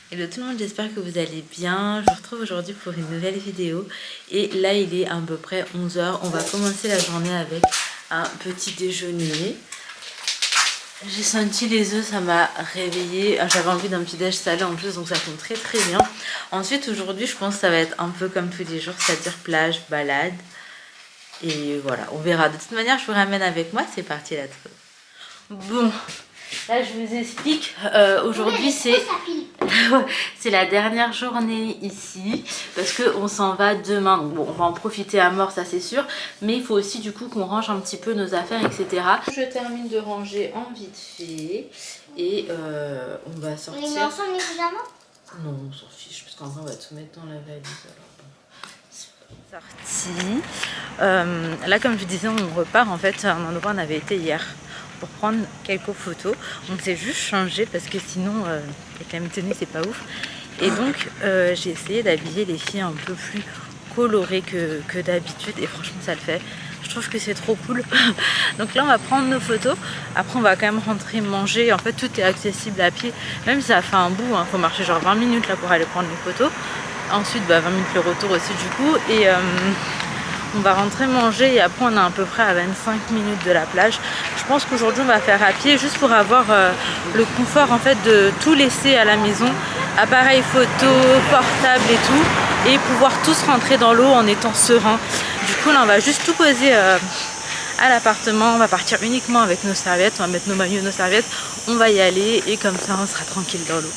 Hello tout le monde, j'espère que vous allez bien. Je vous retrouve aujourd'hui pour une nouvelle vidéo. Et là, il est à peu près 11 h. On va commencer la journée avec un petit déjeuner. J'ai senti les œufs, ça m'a réveillée. J'avais envie d'un petit déj salé en plus, donc ça tombe très très bien. Ensuite, aujourd'hui, je pense que ça va être un peu comme tous les jours, c'est-à-dire plage, balade. Et voilà, on verra. De toute manière, je vous ramène avec moi. C'est parti, let's go. Bon, là je vous explique, aujourd'hui c'est la dernière journée ici parce qu'on s'en va demain. Donc bon, on va en profiter à mort, ça c'est sûr, mais il faut aussi du coup qu'on range un petit peu nos affaires, etc. Je termine de ranger en vite fait et on va sortir. On est ensemble les pyjamas? Non, on s'en fiche parce qu'en vrai on va tout mettre dans la valise. Alors bon, sorti. Là comme je disais, on repart en fait à un endroit où on avait été hier pour prendre quelques photos. On s'est juste changé parce que sinon avec la tenue c'est pas ouf. Et donc j'ai essayé d'habiller les filles un peu plus colorées que d'habitude et franchement ça le fait. Je trouve que c'est trop cool. Donc là on va prendre nos photos. Après on va quand même rentrer manger. En fait tout est accessible à pied. Même si ça fait un bout, hein. Faut marcher genre 20 minutes là pour aller prendre les photos. Ensuite 20 minutes le retour aussi du coup. Et on va rentrer manger et après on est à peu près à 25 minutes de la plage. Je pense qu'aujourd'hui on va faire à pied juste pour avoir le confort en fait de tout laisser à la maison. Appareil photo, portable et tout. Et pouvoir tous rentrer dans l'eau en étant serein. Du coup là on va juste tout poser à l'appartement. On va partir uniquement avec nos serviettes. On va mettre nos maillots, nos serviettes. On va y aller et comme ça on sera tranquille dans l'eau.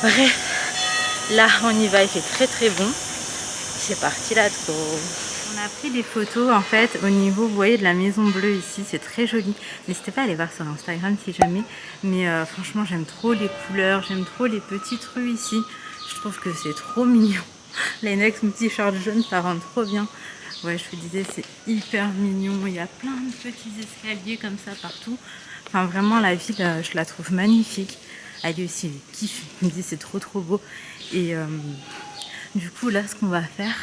Bref, là on y va, il fait très très bon. C'est parti, let's go. On a pris des photos en fait au niveau, vous voyez, de la maison bleue ici, c'est très joli. N'hésitez pas à aller voir sur Instagram si jamais. Mais franchement j'aime trop les couleurs, j'aime trop les petites rues ici. Je trouve que c'est trop mignon. Les next mon t-shirt jaune, ça rend trop bien. Ouais, je vous disais, c'est hyper mignon. Il y a plein de petits escaliers comme ça partout. Enfin vraiment la ville, je la trouve magnifique. Elle est aussi, je kiffe, je me dis c'est trop beau. Et du coup là ce qu'on va faire,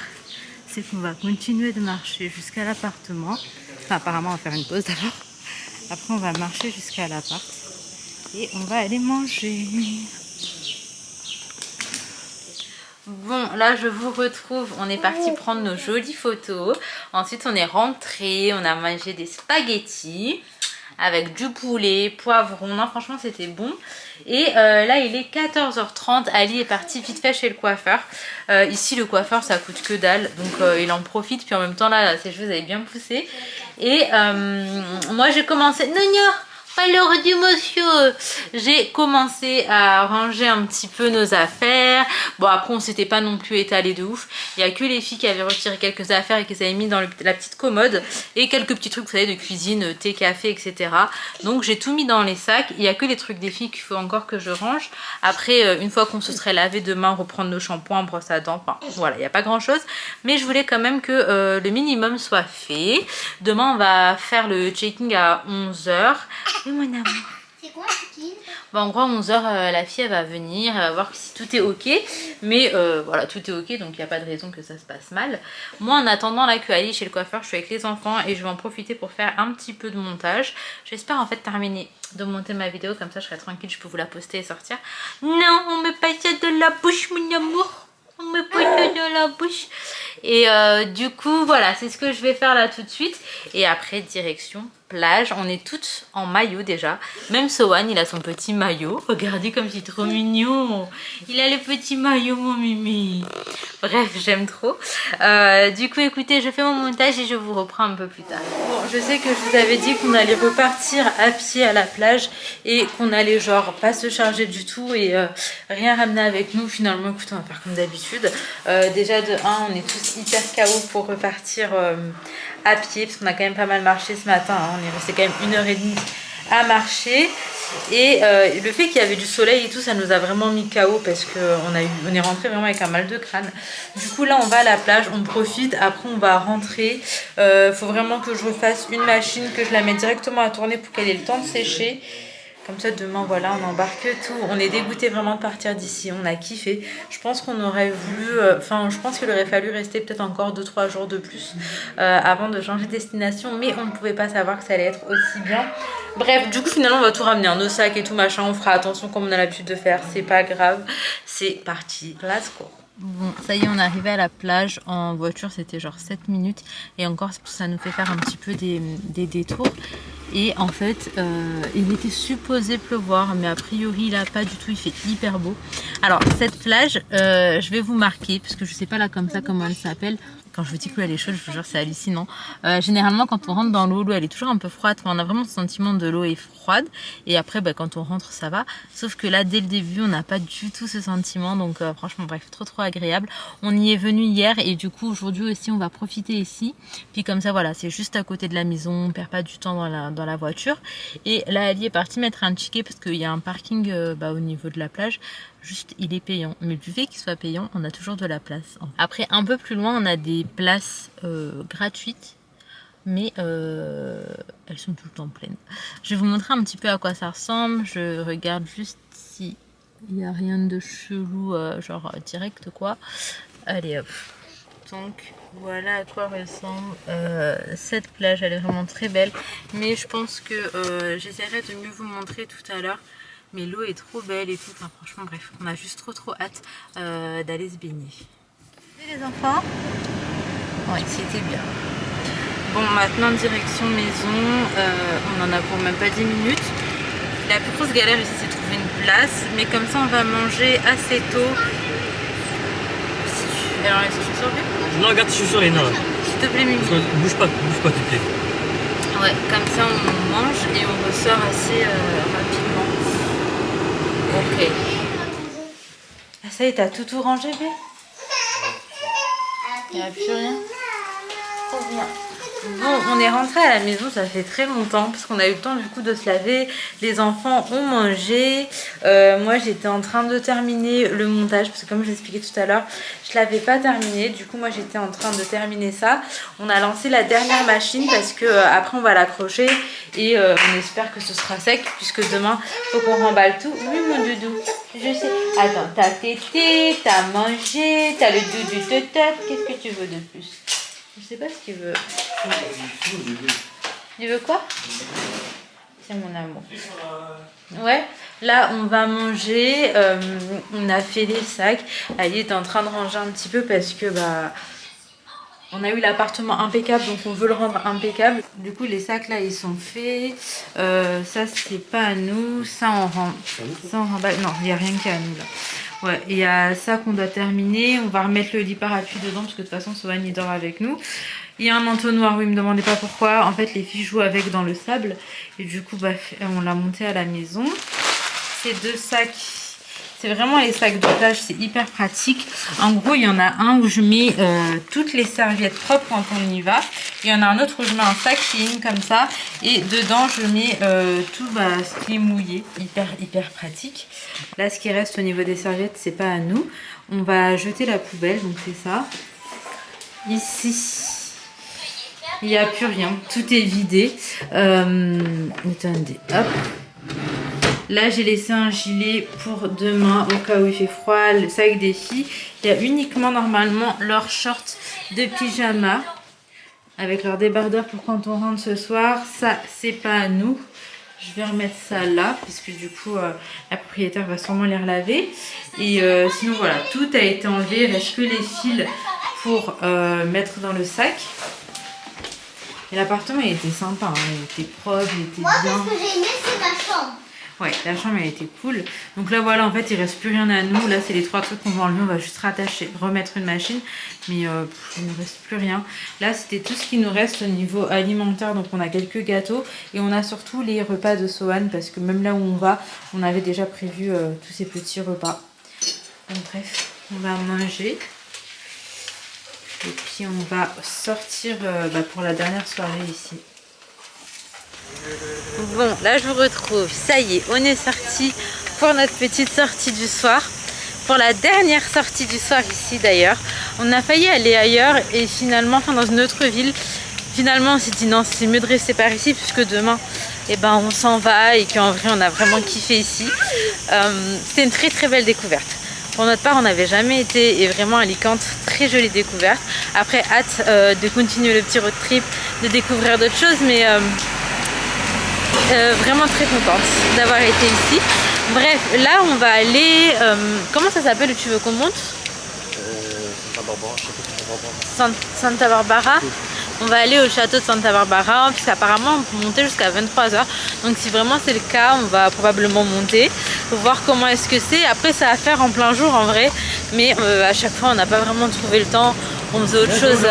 c'est qu'on va continuer de marcher jusqu'à l'appartement. Enfin apparemment on va faire une pause d'abord. Après on va marcher jusqu'à l'appart. Et on va aller manger. Bon, là je vous retrouve, on est parti prendre nos jolies photos. Ensuite on est rentré, on a mangé des spaghettis avec du poulet, poivron. Non franchement c'était bon. Et là il est 14 h 30, Ali est parti vite fait chez le coiffeur. Ici le coiffeur ça coûte que dalle, donc il en profite. Puis en même temps là ses cheveux avaient bien poussé. Et moi j'ai commencé... Alors du monsieur, j'ai commencé à ranger un petit peu nos affaires. Bon après on s'était pas non plus étalé de ouf. Il y a que les filles qui avaient retiré quelques affaires et qui les avaient mis dans la petite commode. Et quelques petits trucs vous savez de cuisine, thé, café, etc. Donc j'ai tout mis dans les sacs. Il y a que les trucs des filles qu'il faut encore que je range. Après une fois qu'on se serait lavé, demain reprendre nos shampoings, brosse à dents. Enfin voilà, il n'y a pas grand chose. Mais je voulais quand même que le minimum soit fait. Demain on va faire le checking à 11 h. Et mon amour. C'est quoi ce qu'il? Bon, en gros, à 11 h, la fille elle va venir, elle va voir si tout est ok. Mais voilà, tout est ok, donc il n'y a pas de raison que ça se passe mal. Moi, en attendant là que Ali chez le coiffeur, je suis avec les enfants et je vais en profiter pour faire un petit peu de montage. J'espère en fait terminer de monter ma vidéo, comme ça je serai tranquille, je peux vous la poster et sortir. Non, on me passe ça de la bouche, mon amour. On me passe ça de la bouche. Et du coup, voilà, c'est ce que je vais faire là tout de suite. Et après, direction plage. On est toutes en maillot déjà. Même Sohan, il a son petit maillot. Regardez comme c'est trop mignon. Il a le petit maillot, mon mimi. Bref, j'aime trop. Du coup, écoutez, je fais mon montage et je vous reprends un peu plus tard. Bon, je sais que je vous avais dit qu'on allait repartir à pied à la plage et qu'on allait genre pas se charger du tout et rien ramener avec nous. Finalement, écoutez, on va faire comme d'habitude. Déjà de 1, on est tous hyper KO pour repartir à pied parce qu'on a quand même pas mal marché ce matin, hein. On est resté quand même 1 h 30 à marcher et le fait qu'il y avait du soleil et tout, ça nous a vraiment mis KO parce qu'on est rentré vraiment avec un mal de crâne. Du coup là on va à la plage, on profite, après on va rentrer. Faut vraiment que je refasse une machine, que je la mette directement à tourner pour qu'elle ait le temps de sécher. Comme ça, demain, voilà, on embarque tout. On est dégoûté vraiment de partir d'ici. On a kiffé. Je pense qu'on aurait voulu... Enfin, je pense qu'il aurait fallu rester peut-être encore 2-3 jours de plus avant de changer de destination. Mais on ne pouvait pas savoir que ça allait être aussi bien. Bref, du coup, finalement, on va tout ramener. Nos sacs et tout, machin. On fera attention comme on a l'habitude de faire. C'est pas grave. C'est parti. Let's go. Bon, ça y est, on est arrivé à la plage. En voiture, c'était genre 7 minutes. Et encore, ça nous fait faire un petit peu des détours. Et en fait, il était supposé pleuvoir, mais a priori, là, pas du tout. Il fait hyper beau. Alors, cette plage, je vais vous marquer, parce que je sais pas là comme ça comment elle s'appelle. Quand je vous dis que l'eau elle est chaude, je vous jure, c'est hallucinant. Généralement, quand on rentre dans l'eau, l'eau elle est toujours un peu froide. Enfin, on a vraiment ce sentiment de l'eau est froide. Et après, bah, quand on rentre, ça va. Sauf que là, dès le début, on n'a pas du tout ce sentiment. Donc, franchement, bref, trop agréable. On y est venu hier et du coup, aujourd'hui aussi, on va profiter ici. Puis comme ça, voilà, c'est juste à côté de la maison. On perd pas du temps dans la voiture. Et là, Ali est partie mettre un ticket parce qu'il y a un parking au niveau de la plage. Juste, il est payant. Mais du fait qu'il soit payant, on a toujours de la place. Après, un peu plus loin, on a des places gratuites. Mais elles sont tout le temps pleines. Je vais vous montrer un petit peu à quoi ça ressemble. Je regarde juste si il n'y a rien de chelou, genre direct quoi. Allez hop. Donc voilà à quoi ressemble cette plage. Elle est vraiment très belle. Mais je pense que j'essaierai de mieux vous montrer tout à l'heure. Mais l'eau est trop belle et tout. Enfin, franchement, bref, on a juste trop hâte d'aller se baigner. Et les enfants? Ouais, c'était bien. Bon, maintenant direction maison. On en a pour même pas 10 minutes. La plus grosse galère ici, c'est de trouver une place. Mais comme ça, on va manger assez tôt. Alors, est-ce que je suis surpris? Non, garde tes chaussures, Léna. S'il te plaît, Mimi. Bouge pas, s'il te plaît. Ouais, comme ça, on mange et on ressort assez rapidement. Ok. Ah, ça y est, t'as tout rangé, bé? Il n'y a plus rien. Trop bien. Bon, on est rentré à la maison, ça fait très longtemps parce qu'on a eu le temps du coup de se laver. Les enfants ont mangé. Moi, j'étais en train de terminer le montage parce que comme je vous expliquais tout à l'heure, je l'avais pas terminé. Du coup, moi, j'étais en train de terminer ça. On a lancé la dernière machine parce que après, on va l'accrocher et on espère que ce sera sec puisque demain, faut qu'on remballe tout. Oui, mon doudou, je sais. Attends, t'as tété, t'as mangé, t'as le doudou de tête. Qu'est-ce que tu veux de plus? Je sais pas ce qu'il veut. Il veut quoi? C'est mon amour. Ouais, là on va manger. On a fait les sacs. Ali est en train de ranger un petit peu parce que on a eu l'appartement impeccable, donc on veut le rendre impeccable. Du coup, les sacs là ils sont faits. Ça c'est pas à nous. Ça on remballe. Non, il n'y a rien qu'à nous là. Ouais, il y a ça qu'on doit terminer. On va remettre le lit parapluie dedans parce que de toute façon, Sohan il dort avec nous. Il y a un entonnoir, oui, me demandez pas pourquoi. En fait, les filles jouent avec dans le sable. Et du coup, on l'a monté à la maison. Ces deux sacs, c'est vraiment les sacs de plage, c'est hyper pratique. En gros, il y en a un où je mets toutes les serviettes propres quand on y va. Il y en a un autre où je mets un sac Shein comme ça. Et dedans, je mets tout ce qui est mouillé. Hyper pratique. Là, ce qui reste au niveau des serviettes, c'est pas à nous. On va jeter la poubelle, donc c'est ça. Ici, il n'y a plus rien. Tout est vidé. Attendez, hop. Là, j'ai laissé un gilet pour demain au cas où il fait froid. Le sac des filles. Il y a uniquement normalement leurs shorts de pyjama avec leur débardeur pour quand on rentre ce soir. Ça, c'est pas à nous. Je vais remettre ça là, puisque du coup, la propriétaire va sûrement les relaver. Et sinon, voilà, tout a été enlevé. Il reste que les fils pour mettre dans le sac. Et l'appartement, il était sympa, hein. Il était propre, il était bien. Moi, ce que j'ai aimé, c'est ma chambre. Ouais, la chambre, elle était cool. Donc là, voilà, en fait, il reste plus rien à nous. Là, c'est les 3 trucs qu'on va enlever. On va juste rattacher, remettre une machine. Mais il ne reste plus rien. Là, c'était tout ce qui nous reste au niveau alimentaire. Donc, on a quelques gâteaux. Et on a surtout les repas de Sohan. Parce que même là où on va, on avait déjà prévu tous ces petits repas. Donc, bref, on va manger. Et puis, on va sortir pour la dernière soirée ici. Bon, là je vous retrouve, ça y est, on est sorti pour notre petite sortie du soir. Pour la dernière sortie du soir ici d'ailleurs. On a failli aller ailleurs et finalement, dans une autre ville. Finalement on s'est dit non, c'est mieux de rester par ici puisque demain et ben on s'en va et qu'en vrai on a vraiment kiffé ici. C'était une très très belle découverte. Pour notre part on n'avait jamais été et vraiment Alicante, très jolie découverte. Après hâte de continuer le petit road trip, de découvrir d'autres choses, mais vraiment très contente d'avoir été ici. Bref, là on va aller, comment ça s'appelle où tu veux qu'on monte? Santa Barbara. On va aller au château de Santa Barbara puisqu'apparemment on peut monter jusqu'à 23 h. Donc si vraiment c'est le cas, on va probablement monter pour voir comment est-ce que c'est. Après ça va faire en plein jour en vrai, mais à chaque fois on n'a pas vraiment trouvé le temps. On faisait autre chose.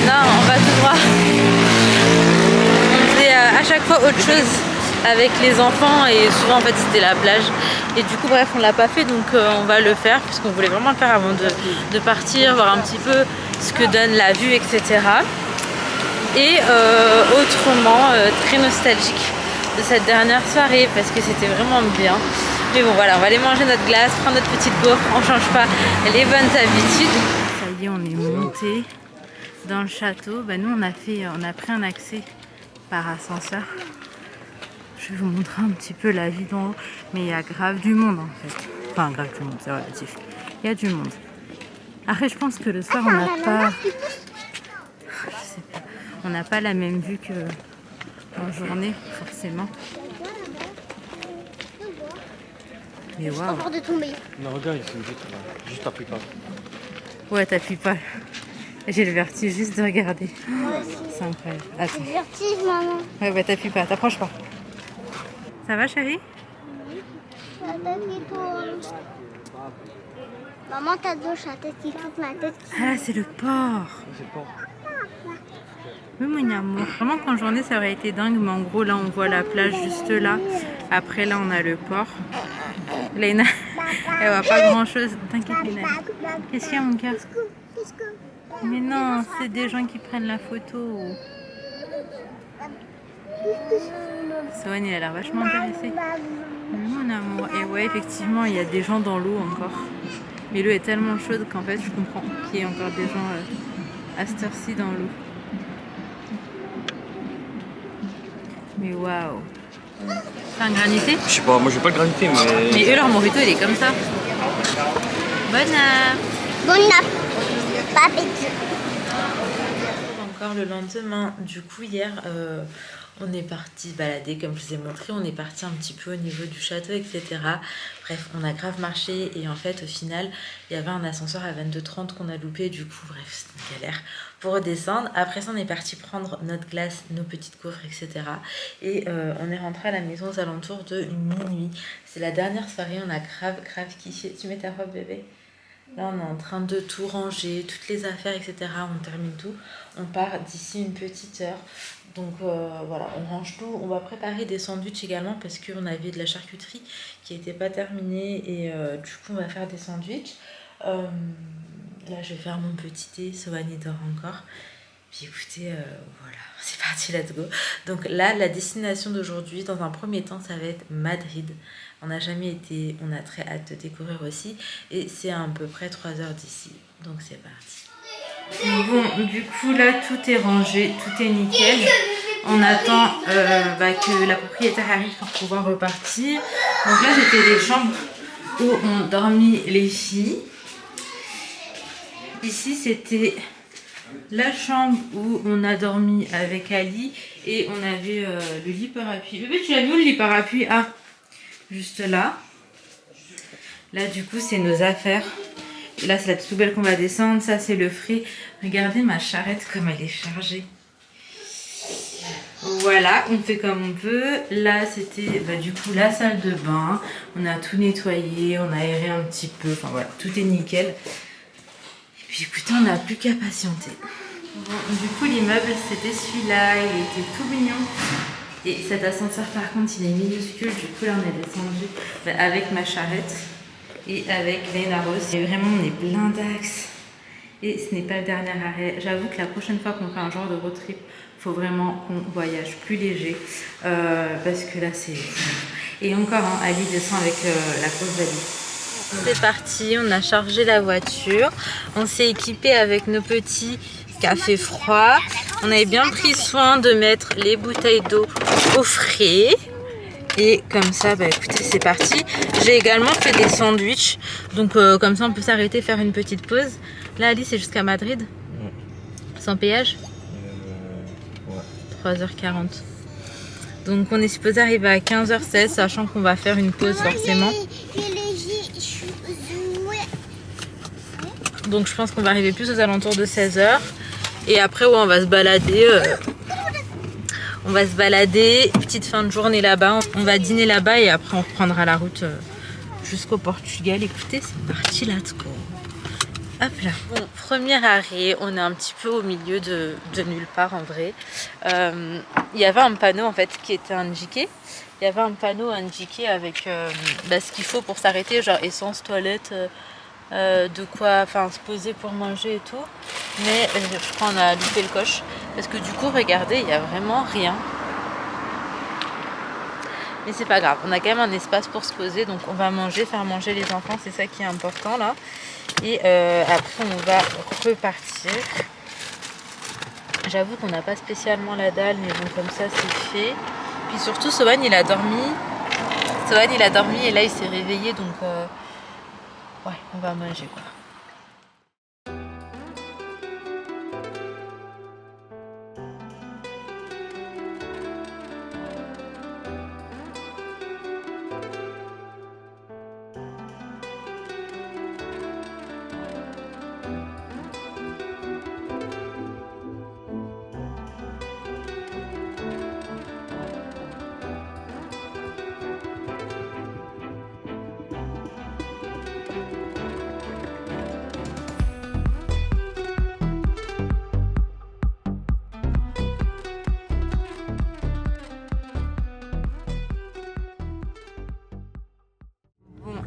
Non, on va tout droit. On faisait à chaque fois autre chose avec les enfants et souvent en fait c'était la plage et du coup bref on l'a pas fait, donc on va le faire puisqu'on voulait vraiment le faire avant de partir, voir un petit peu ce que donne la vue, etc. Et autrement très nostalgique de cette dernière soirée parce que c'était vraiment bien. Mais bon voilà, on va aller manger notre glace, prendre notre petite gaufre, on change pas les bonnes habitudes. Ça y est, on est monté dans le château. Bah, nous on a pris un accès par ascenseur. Je vais vous montrer un petit peu la vie d'en haut, mais il y a grave du monde en fait. Enfin grave du monde, c'est relatif. Il y a du monde. Après je pense que le soir on n'a pas... Je sais pas. On n'a pas la même vue que en journée forcément. Mais waouh. Peur de tomber. Non, regarde, il faut juste appuyer pas. Ouais, t'appuies pas. J'ai le vertige juste de regarder. C'est incroyable. Attends. C'est vertige, maman. Ouais, t'appuies pas, t'approches pas. Ça va chérie? La tête qui tourne. Maman, t'as deux chats, tête qui tourne, ma tête qui... Ah là c'est le port. C'est le port. Oui mon amour. Vraiment qu'en journée ça aurait été dingue, mais en gros là on voit la plage juste là. Après là on a le port. Léna, elle voit pas grand chose. T'inquiète Léna. Qu'est-ce qu'il y a mon cœur? Mais non, c'est des gens qui prennent la photo. Soane elle a l'air vachement intéressée. Mon amour. Et ouais effectivement il y a des gens dans l'eau encore. Mais l'eau est tellement chaude qu'en fait je comprends qu'il y ait encore des gens à cette heure-ci dans l'eau. Mais waouh. C'est un granité? Je sais pas, moi j'ai pas le granité, mais. Mais eux leur mojito il est comme ça. Bonne app. Bonne nappe. Pas petit. Encore le lendemain, du coup hier on est parti balader comme je vous ai montré, on est parti un petit peu au niveau du château, etc. Bref, on a grave marché et en fait au final il y avait un ascenseur à 22h30 qu'on a loupé, du coup bref c'était une galère pour redescendre. Après ça on est parti prendre notre glace, nos petites gaufres, etc. Et on est rentré à la maison aux alentours de minuit. C'est la dernière soirée, on a grave kiffé. Tu mets ta robe bébé? Là on est en train de tout ranger, toutes les affaires, etc. On termine tout, on part d'ici une petite heure. Donc voilà, on range tout. On va préparer des sandwichs également parce qu'on avait de la charcuterie qui n'était pas terminée et du coup on va faire des sandwichs. Là je vais faire mon petit thé, Soane dort encore. Puis écoutez, voilà, c'est parti, let's go. Donc là, la destination d'aujourd'hui, dans un premier temps, ça va être Madrid. On n'a jamais été, on a très hâte de découvrir aussi. Et c'est à peu près 3 heures d'ici. Donc c'est parti. Bon, du coup là, tout est rangé, tout est nickel. On attend que la propriétaire arrive pour pouvoir repartir. Donc là, c'était les chambres où ont dormi les filles. Ici, c'était la chambre où on a dormi avec Ali et on avait le lit par appui. Bébé, tu l'as mis où le lit par appui? Ah, juste là. Là, du coup, c'est nos affaires. Là, c'est la petite poubelle qu'on va descendre. Ça, c'est le frais. Regardez ma charrette comme elle est chargée. Voilà, on fait comme on peut. Là, c'était du coup la salle de bain. On a tout nettoyé, on a aéré un petit peu. Enfin voilà, tout est nickel. Et puis écoutez, on n'a plus qu'à patienter. Bon, du coup, l'immeuble, c'était celui-là. Il était tout mignon. Et cet ascenseur, par contre, il est minuscule. Du coup, là, on est descendu avec ma charrette et avec Léna Rose. Et vraiment, on est plein d'axes. Et ce n'est pas le dernier arrêt. J'avoue que la prochaine fois qu'on fait un genre de road trip, il faut vraiment qu'on voyage plus léger. Parce que là, c'est... Et encore, hein, Ali descend avec la grosse valise. C'est parti, on a chargé la voiture. On s'est équipé avec nos petits... qui a fait froid. On avait bien pris soin de mettre les bouteilles d'eau au frais. Et comme ça, bah écoutez, c'est parti. J'ai également fait des sandwichs. Donc comme ça, on peut s'arrêter, faire une petite pause. Là, Alice, c'est jusqu'à Madrid. Sans péage. Ouais. 3h40. Donc on est supposé arriver à 15h16, sachant qu'on va faire une pause forcément. Donc je pense qu'on va arriver plus aux alentours de 16h. Et après, ouais, on va se balader. On va se balader, petite fin de journée là-bas, on va dîner là-bas et après on reprendra la route jusqu'au Portugal. Écoutez, c'est parti, let's go. Hop là. Bon, premier arrêt, on est un petit peu au milieu de nulle part en vrai. Il y avait un panneau en fait qui était indiqué. Il y avait un panneau indiqué avec ce qu'il faut pour s'arrêter, genre essence, toilette, de quoi se poser pour manger et tout. Mais je crois qu'on a loupé le coche. Parce que du coup, regardez, il n'y a vraiment rien. Mais c'est pas grave, on a quand même un espace pour se poser. Donc on va manger, faire manger les enfants, c'est ça qui est important là. Et après on va repartir. J'avoue qu'on n'a pas spécialement la dalle, mais bon, comme ça c'est fait. Puis surtout, Sohan il a dormi. Et là il s'est réveillé, donc ouais, on va manger quoi.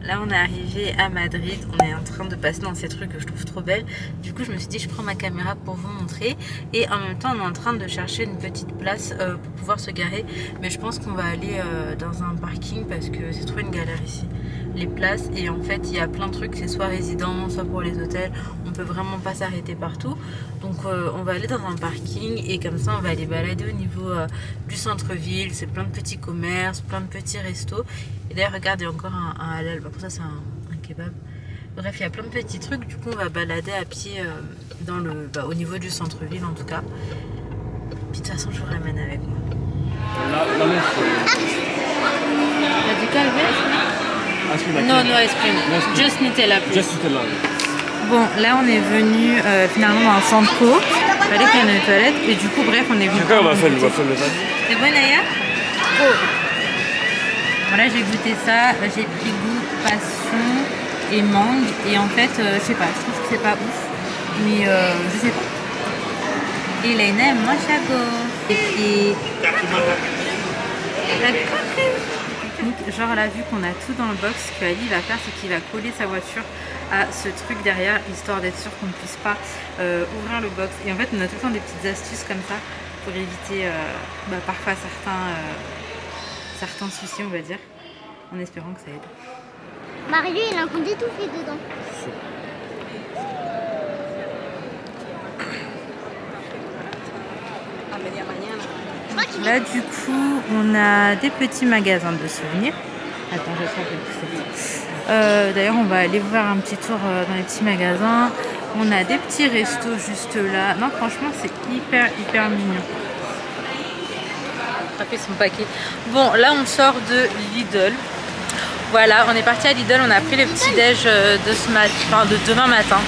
Là on est arrivé à Madrid, on est en train de passer dans ces rues que je trouve trop belles. Du coup je me suis dit je prends ma caméra pour vous montrer. Et en même temps on est en train de chercher une petite place pour pouvoir se garer. Mais je pense qu'on va aller dans un parking parce que c'est trop une galère ici, les places. Et en fait il y a plein de trucs, c'est soit résident, soit pour les hôtels. On peut vraiment pas s'arrêter partout. Donc on va aller dans un parking et comme ça on va aller balader au niveau du centre-ville. C'est plein de petits commerces, plein de petits restos. Et d'ailleurs regarde, il y a encore un halal, pour ça c'est un kebab. Bref, il y a plein de petits trucs, du coup on va balader à pied dans au niveau du centre-ville en tout cas. Puis de toute façon je vous ramène avec moi. T'as du calvé? Non, no ice cream. Just Nutella. Just Nutella. Bon, là on est venu finalement dans un centre co. Il fallait qu'il y ait une toilette. Et du coup, bref, on est venu. C'est bon, Naya? Oh. Voilà, j'ai goûté ça, j'ai pris goût passion et mangue et en fait, je sais pas, je trouve que c'est pas ouf, mais je sais pas. Et Laina aime moins chago. Et puis, la coquille. Genre là, vu qu'on a tout dans le box, ce qu'Ali va faire, c'est qu'il va coller sa voiture à ce truc derrière, histoire d'être sûr qu'on ne puisse pas ouvrir le box. Et en fait, on a tout le temps des petites astuces comme ça pour éviter parfois certains soucis, on va dire, en espérant que ça aide. Marie, il a un coup d'étouffé dedans. Là, du coup, on a des petits magasins de souvenirs. Attends, je vais pousser. D'ailleurs, on va aller voir un petit tour dans les petits magasins. On a des petits restos juste là. Non, franchement, c'est hyper mignon. Après son paquet. Bon, là on sort de Lidl. Voilà, on est parti à Lidl, on a pris le petit déj de demain matin.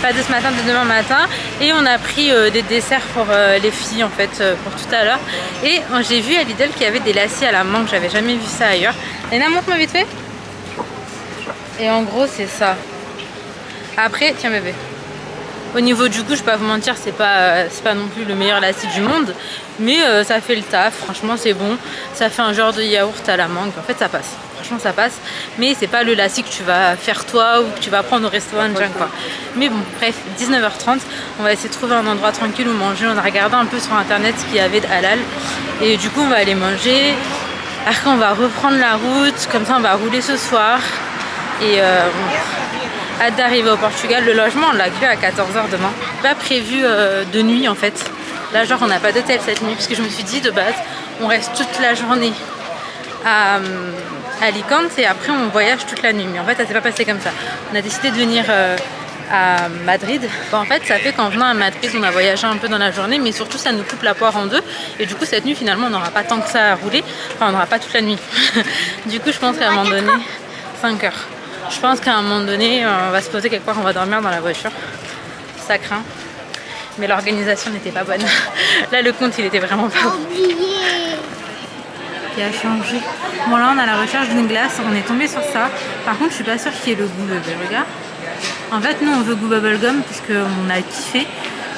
Pas de ce matin, de demain matin. Et on a pris des desserts pour les filles en fait, pour tout à l'heure. Et j'ai vu à Lidl qu'il y avait des lacis à la mangue, j'avais jamais vu ça ailleurs. Léna, montre-moi vite fait. Et en gros c'est ça. Après, tiens bébé. Au niveau du goût, je vais pas vous mentir, c'est pas non plus le meilleur lacis du monde, mais ça fait le taf, franchement c'est bon. Ça fait un genre de yaourt à la mangue, en fait ça passe, franchement ça passe. Mais c'est pas le lacis que tu vas faire toi ou que tu vas prendre au restaurant quoi. Mais bon, bref, 19h30, on va essayer de trouver un endroit tranquille où manger. On a regardé un peu sur internet ce qu'il y avait de halal, et du coup on va aller manger. Après on va reprendre la route, comme ça on va rouler ce soir. Et hâte d'arriver au Portugal. Le logement on l'a vu à 14h demain. Pas prévu de nuit en fait. Là genre on n'a pas d'hôtel cette nuit parce que je me suis dit de base on reste toute la journée à Alicante et après on voyage toute la nuit. Mais en fait ça s'est pas passé comme ça. On a décidé de venir à Madrid. Bon, en fait ça fait qu'en venant à Madrid on a voyagé un peu dans la journée, mais surtout ça nous coupe la poire en deux et du coup cette nuit finalement on n'aura pas tant que ça à rouler, enfin on n'aura pas toute la nuit. Du coup je pense qu'à un moment donné 5 heures. Je pense qu'à un moment donné on va se poser quelque part, on va dormir dans la voiture. Ça craint. Mais l'organisation n'était pas bonne. Là le compte il était vraiment pas bon. Qui a changé. Bon là on a la recherche d'une glace, on est tombé sur ça. Par contre je suis pas sûre qu'il y ait le goût regarde. En fait nous on veut goût bubblegum parce qu'on a kiffé.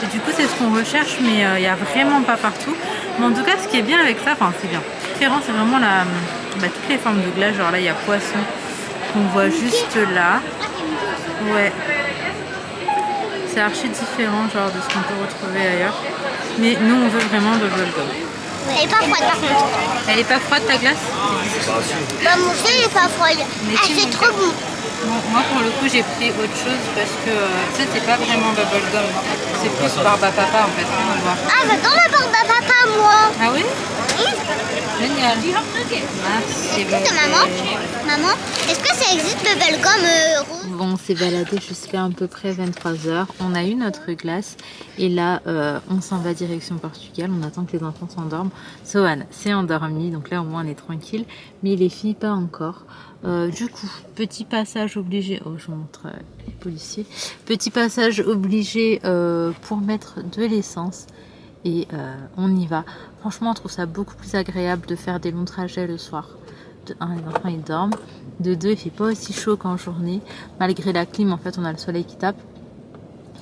Et du coup c'est ce qu'on recherche mais il n'y a vraiment pas partout. Mais en tout cas ce qui est bien avec ça, enfin c'est bien. Différent c'est vraiment toutes les formes de glace. Genre là il y a poisson qu'on voit juste là. Ouais. C'est archi différent genre de ce qu'on peut retrouver ailleurs. Mais nous on veut vraiment bubblegum. Elle est pas froide par contre. Elle est pas froide ta glace? Bah mon frère elle est pas froide. C'est trop bon. Bon, moi pour le coup j'ai pris autre chose parce que tu sais c'est pas vraiment bubblegum. C'est plus barbe à papa en fait, rien à voir. Ah j'adore la barbe à papa moi. Ah oui? Génial. Merci maman, est-ce que ça existe le bubblegum rose? Bon, on s'est baladé jusqu'à à peu près 23h. On a eu notre glace et là, on s'en va direction Portugal. On attend que les enfants s'endorment. Sohan s'est endormi, donc là au moins on est tranquille. Mais les filles pas encore. Du coup, petit passage obligé. Oh, je vous montre les policiers. Petit passage obligé pour mettre de l'essence. Et on y va. Franchement, on trouve ça beaucoup plus agréable de faire des longs trajets le soir. De 1, les enfants ils dorment. De 2, il fait pas aussi chaud qu'en journée. Malgré la clim, en fait, on a le soleil qui tape.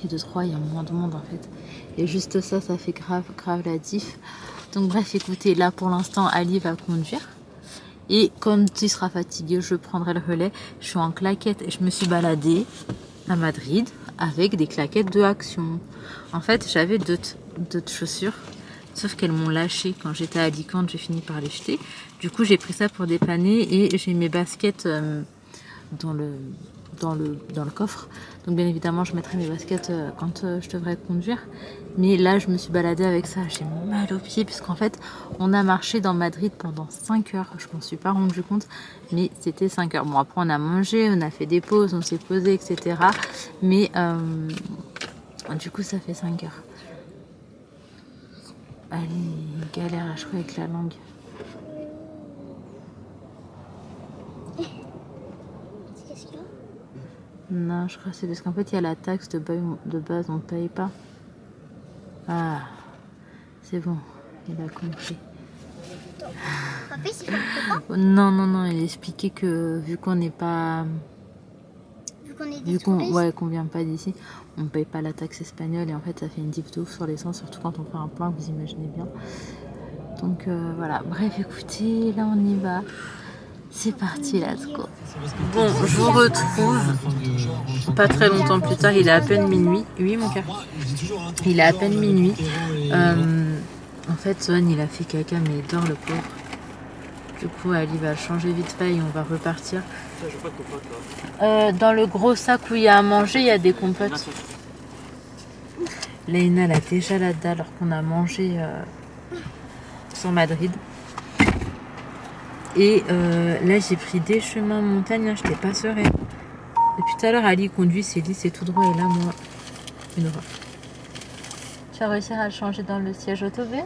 Et de 3, il y a moins de monde en fait. Et juste ça, ça fait grave la diff. Donc bref, écoutez, là pour l'instant, Ali va conduire. Et quand il sera fatigué, je prendrai le relais. Je suis en claquette et je me suis baladée à Madrid avec des claquettes de Action. En fait, j'avais d'autres chaussures. Sauf qu'elles m'ont lâché quand j'étais à Alicante, j'ai fini par les jeter. Du coup, j'ai pris ça pour dépanner et j'ai mes baskets dans le coffre. Donc bien évidemment, je mettrai mes baskets quand je devrais conduire. Mais là, je me suis baladée avec ça. J'ai mal aux pieds puisqu'en fait, on a marché dans Madrid pendant 5 heures. Je m'en suis pas rendu compte, mais c'était 5 heures. Bon, après, on a mangé, on a fait des pauses, on s'est posé, etc. Mais du coup, ça fait 5 heures. Allez, galère à jouer avec la langue. Qu'est-ce qu'il y a? Non, je crois que c'est parce qu'en fait, il y a la taxe de base, on ne paye pas. Ah, c'est bon, il a compris. Papy, c'est pas? Non, il expliquait que vu qu'on n'est pas... Vu qu'on vient pas d'ici, on paye pas la taxe espagnole et en fait ça fait une diff de ouf sur l'essence, surtout quand on fait un plein, vous imaginez bien. Donc voilà, bref écoutez, là on y va. C'est parti, let's go. Bon, je vous retrouve pas très longtemps plus tard, il est à peine minuit. Oui mon cœur. Il est à peine minuit. En fait Sohan il a fait caca mais il dort le pauvre. Du coup Ali va changer vite fait et on va repartir. Dans le gros sac où il y a à manger, il y a des compotes. Léna elle a déjà la dalle alors qu'on a mangé sur Madrid. Et là j'ai pris des chemins montagne, hein, je n'étais pas sereine. Depuis tout à l'heure Ali conduit, c'est lisse, c'est tout droit et là moi, une horreur. Tu vas réussir à le changer dans le siège auto V?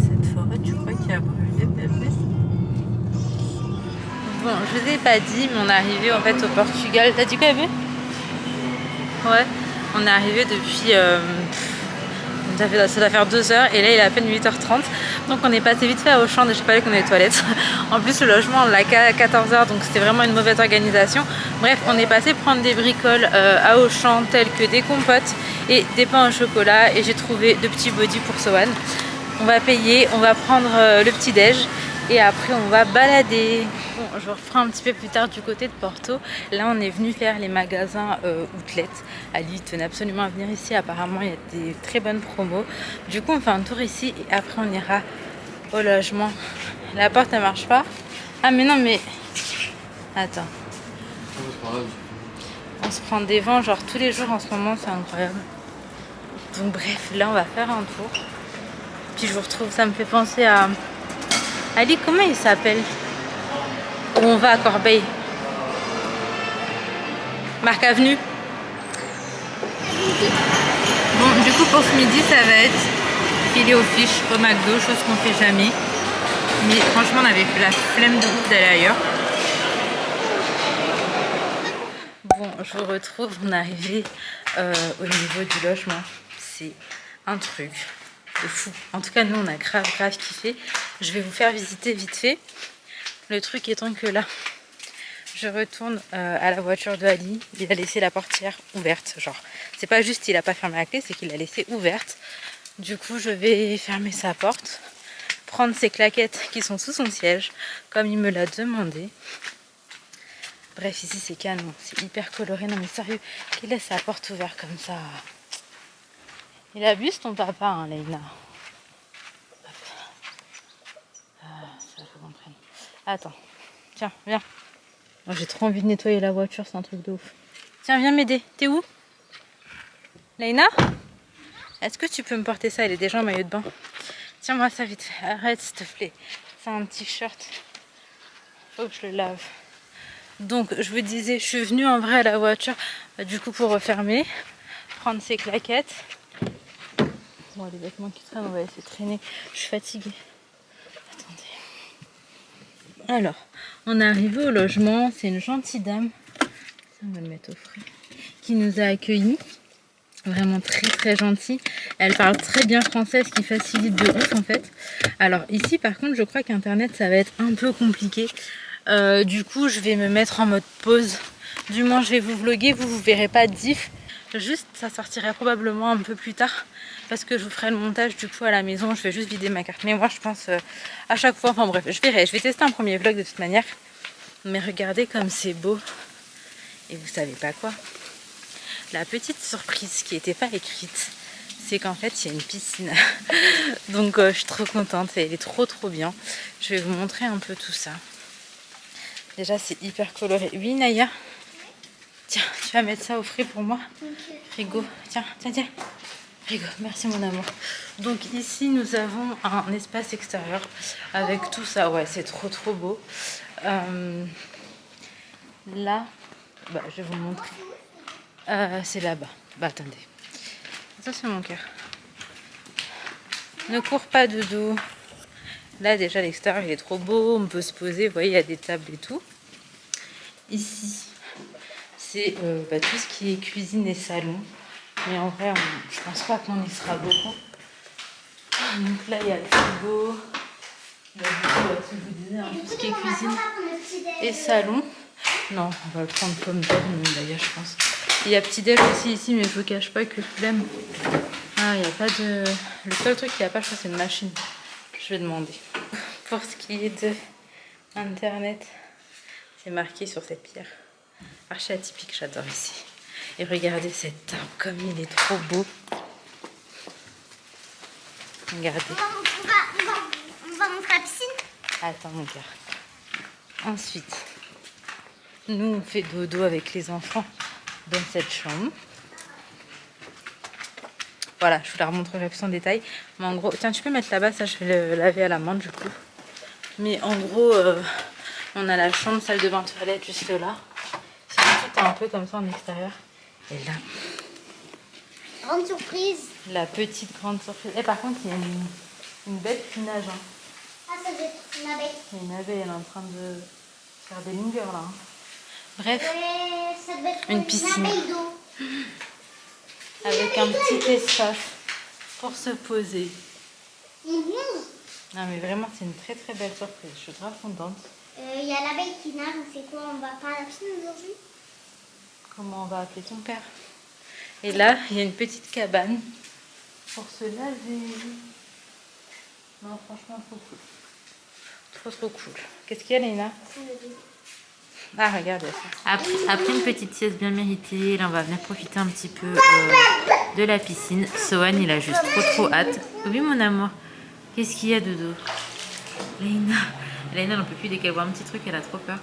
Cette forêt, tu crois qu'il a brûlé, bébé? Bon, je vous ai pas dit, mais on est arrivé en fait au Portugal. T'as dit quoi, bébé? Ouais, on est arrivé depuis... ça doit faire 2 heures et là il est à peine 8h30. Donc on est passé vite fait à Auchan, je sais pas qu'on a les toilettes. En plus le logement on l'a qu'à 14h, donc c'était vraiment une mauvaise organisation. Bref, on est passé prendre des bricoles à Auchan telles que des compotes et des pains au chocolat. Et j'ai trouvé 2 petits bodys pour Sohan. On va payer, on va prendre le petit déj et après on va balader. Bon, je referai un petit peu plus tard du côté de Porto. Là on est venu faire les magasins outlet. Ali tenait absolument à venir ici, apparemment il y a des très bonnes promos. Du coup on fait un tour ici et après on ira au logement. La porte elle marche pas. Ah mais non mais... Attends. On se prend des vents genre tous les jours en ce moment, c'est incroyable. Donc bref, là on va faire un tour. Puis je vous retrouve, ça me fait penser à... Ali, comment il s'appelle? Où on va à Corbeil? Marc Avenue. Bon, du coup pour ce midi ça va être filet aux fiches au McDo, chose qu'on fait jamais. Mais franchement on avait fait la flemme de ouf d'aller ailleurs. Bon, je vous retrouve, on est arrivé au niveau du logement. C'est un truc de fou. En tout cas, nous, on a grave kiffé. Je vais vous faire visiter vite fait. Le truc étant que là, je retourne à la voiture de Ali. Il a laissé la portière ouverte. Genre, c'est pas juste il a pas fermé la clé, c'est qu'il l'a laissée ouverte. Du coup, je vais fermer sa porte, prendre ses claquettes qui sont sous son siège, comme il me l'a demandé. Bref, ici c'est canon, c'est hyper coloré. Non mais sérieux, qu'il laisse la porte ouverte comme ça. Il abuse ton papa, hein, Leïna. Ça faut qu'on prenne. Attends, tiens, viens. Moi j'ai trop envie de nettoyer la voiture, c'est un truc de ouf. Tiens, viens m'aider. T'es où? Leïna? Est-ce que tu peux me porter ça? Elle est déjà en maillot de bain. Tiens-moi ça vite. Arrête s'il te plaît. C'est un t-shirt. Faut que je le lave. Donc je vous disais, je suis venue en vrai à la voiture du coup pour refermer, prendre ses claquettes. Bon, les vêtements qui traînent, on va essayer de traîner. Je suis fatiguée. Attendez. Alors, on est arrivé au logement. C'est une gentille dame, ça on va le mettre au frais, qui nous a accueillis. Vraiment très gentille. Elle parle très bien français, ce qui facilite de ouf en fait. Alors ici par contre je crois qu'internet ça va être un peu compliqué. Du coup je vais me mettre en mode pause. Du moins je vais vous vlogger, vous verrez pas de diff. Juste ça sortirait probablement un peu plus tard. Parce que je vous ferai le montage du coup à la maison. Je vais juste vider ma carte mémoire je pense à chaque fois. Enfin bref, je verrai. Je vais tester un premier vlog de toute manière. Mais regardez comme c'est beau. Et vous savez pas quoi? La petite surprise qui n'était pas écrite, c'est qu'en fait il y a une piscine. Donc je suis trop contente et elle est trop bien. Je vais vous montrer un peu tout ça. Déjà c'est hyper coloré. Oui Naya, tiens, tu vas mettre ça au frais pour moi. Frigo, tiens. Frigo, merci mon amour. Donc ici nous avons un espace extérieur avec tout ça. Ouais, c'est trop beau. Là, bah, je vais vous montrer. C'est là-bas. Bah attendez. Attention mon cœur. Ne cours pas doudou. Là déjà l'extérieur il est trop beau. On peut se poser. Vous voyez il y a des tables et tout. Ici c'est tout ce qui est cuisine et salon. Mais en vrai je pense pas qu'on y sera beaucoup. Donc là il y a le frigo. Là, je vous disais hein, tout ce qui est cuisine et salon. Non on va le prendre comme tel d'ailleurs je pense. Il y a petit déj aussi ici, mais je vous cache pas que flemme. Ah, il n'y a pas de... Le seul truc qu'il n'y a pas, je crois, c'est une machine. Je vais demander. Pour ce qui est de Internet, c'est marqué sur cette pierre. Archi atypique, j'adore ici. Et regardez cet arbre, comme il est trop beau. Regardez. On va montrer la piscine. Attends, mon cœur. Ensuite, nous, on fait dodo avec les enfants dans cette chambre. Voilà, je vous la remontrerai plus en détail. Mais en gros, tiens, tu peux mettre là-bas, ça je vais le laver à la main du coup. Mais en gros, on a la chambre, salle de bain, toilette juste là. Sinon, tout est un peu comme ça en extérieur. Et là, Grande surprise. la petite grande surprise. Et par contre, il y a une bête qui nage. Hein. Ah, ça doit être une abeille. Il y a une abeille, elle est en train de faire des longueurs là. Hein. Bref, Ouais, ça doit être une piscine. abeille d'eau. Avec un petit espace pour se poser. Non, mais vraiment, c'est une très belle surprise. Je suis grave contente. il y a l'abeille qui nage. On fait quoi? On va pas à la piscine aujourd'hui? Comment on va appeler ton père? Et là, il y a une petite cabane pour se laver. Non, franchement, Trop cool. Qu'est-ce qu'il y a, Léna? Ah, regarde ça. Après une petite sieste bien méritée, là on va venir profiter un petit peu de la piscine. Sohan il a juste trop hâte. Oui mon amour. Qu'est-ce qu'il y a Dodo? Léna n'en peut plus dès qu'elle voit un petit truc, elle a trop peur.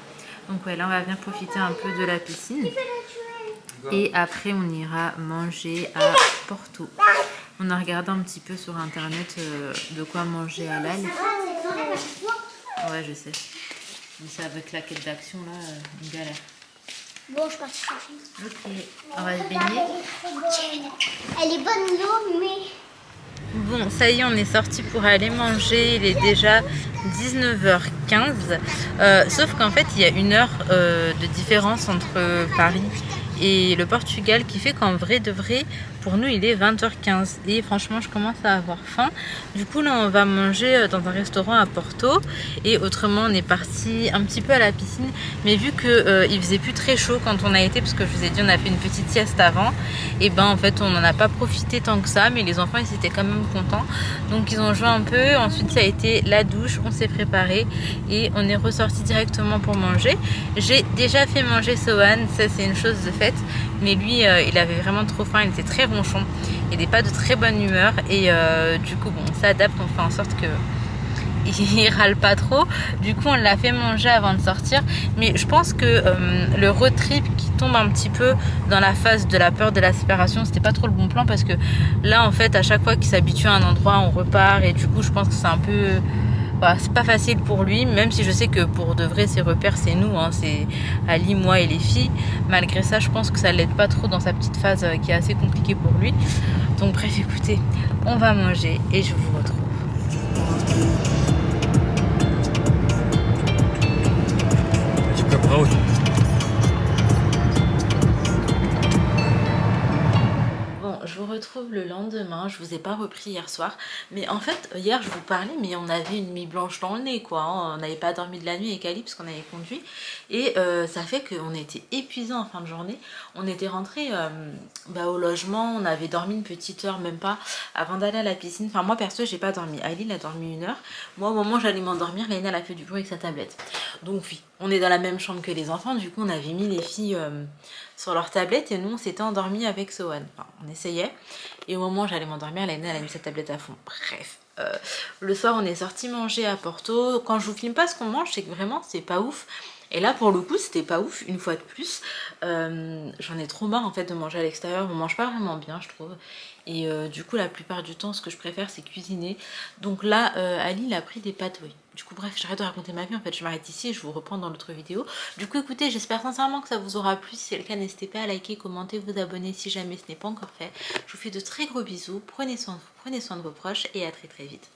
Donc ouais, là on va venir profiter un peu de la piscine. Et après on ira manger à Porto. On a regardé un petit peu sur internet de quoi manger à Lal. Ouais je sais. Mais c'est avec la quête d'action là, une galère. Bon, je passe. Ok, on va se baigner. Elle est bonne l'eau, mais... Bon, ça y est, on est sorti pour aller manger. Il est déjà 19h15. Sauf qu'en fait, il y a 1 heure de différence entre Paris et le Portugal qui fait qu'en vrai de vrai, pour nous, il est 20h15. Et franchement, je commence à avoir faim. Du coup, là, on va manger dans un restaurant à Porto. Et autrement, on est parti un petit peu à la piscine. Mais vu qu'il faisait plus très chaud quand on a été, parce que je vous ai dit, on a fait une petite sieste avant. Et ben, en fait, on n'en a pas profité tant que ça. Mais les enfants, ils étaient quand même contents. Donc, ils ont joué un peu. Ensuite, ça a été la douche. On s'est préparé. Et on est ressorti directement pour manger. J'ai déjà fait manger Sohan. Ça, c'est une chose de fait. Mais lui, il avait vraiment trop faim. Il était très ronchon. Il n'est pas de très bonne humeur. Et du coup, bon, on s'adapte. On fait en sorte que il râle pas trop. Du coup, on l'a fait manger avant de sortir. Mais je pense que le road trip qui tombe un petit peu dans la phase de la peur de la séparation, c'était pas trop le bon plan. Parce que là, en fait, à chaque fois qu'il s'habitue à un endroit, on repart. Et du coup, je pense que c'est un peu... Voilà, c'est pas facile pour lui, même si je sais que pour de vrai ses repères c'est nous, hein, c'est Ali, moi et les filles. Malgré ça, je pense que ça l'aide pas trop dans sa petite phase qui est assez compliquée pour lui. Donc bref, écoutez, on va manger et je vous retrouve. Je vous retrouve le lendemain. Je vous ai pas repris hier soir, mais en fait hier je vous parlais, mais on avait une nuit blanche dans le nez quoi, hein. On n'avait pas dormi de la nuit avec Ali parce qu'on avait conduit et ça fait qu'on était épuisés en fin de journée. On était rentré au logement, on avait dormi une petite heure, même pas, avant d'aller à la piscine. Enfin moi perso j'ai pas dormi, Ali il a dormi 1 heure. Moi au moment où j'allais m'endormir, Léna elle a fait du bruit avec sa tablette. Donc oui, on est dans la même chambre que les enfants, du coup on avait mis les filles sur leur tablette et nous on s'était endormis avec Sohan. Enfin, on essayait et au moment où j'allais m'endormir, Léna elle a mis sa tablette à fond. Bref, le soir on est sorti manger à Porto. Quand je vous filme pas ce qu'on mange, c'est que vraiment c'est pas ouf. Et là pour le coup c'était pas ouf une fois de plus. J'en ai trop marre en fait de manger à l'extérieur. On mange pas vraiment bien je trouve. Et du coup la plupart du temps ce que je préfère c'est cuisiner. Donc là Ali il a pris des pâtes, oui. Du coup bref, j'arrête de raconter ma vie, en fait je m'arrête ici et je vous reprends dans l'autre vidéo. Du coup écoutez, j'espère sincèrement que ça vous aura plu. Si c'est le cas, n'hésitez pas à liker, commenter, vous abonner si jamais ce n'est pas encore fait. Je vous fais de très gros bisous, prenez soin de vous, prenez soin de vos proches et à très vite.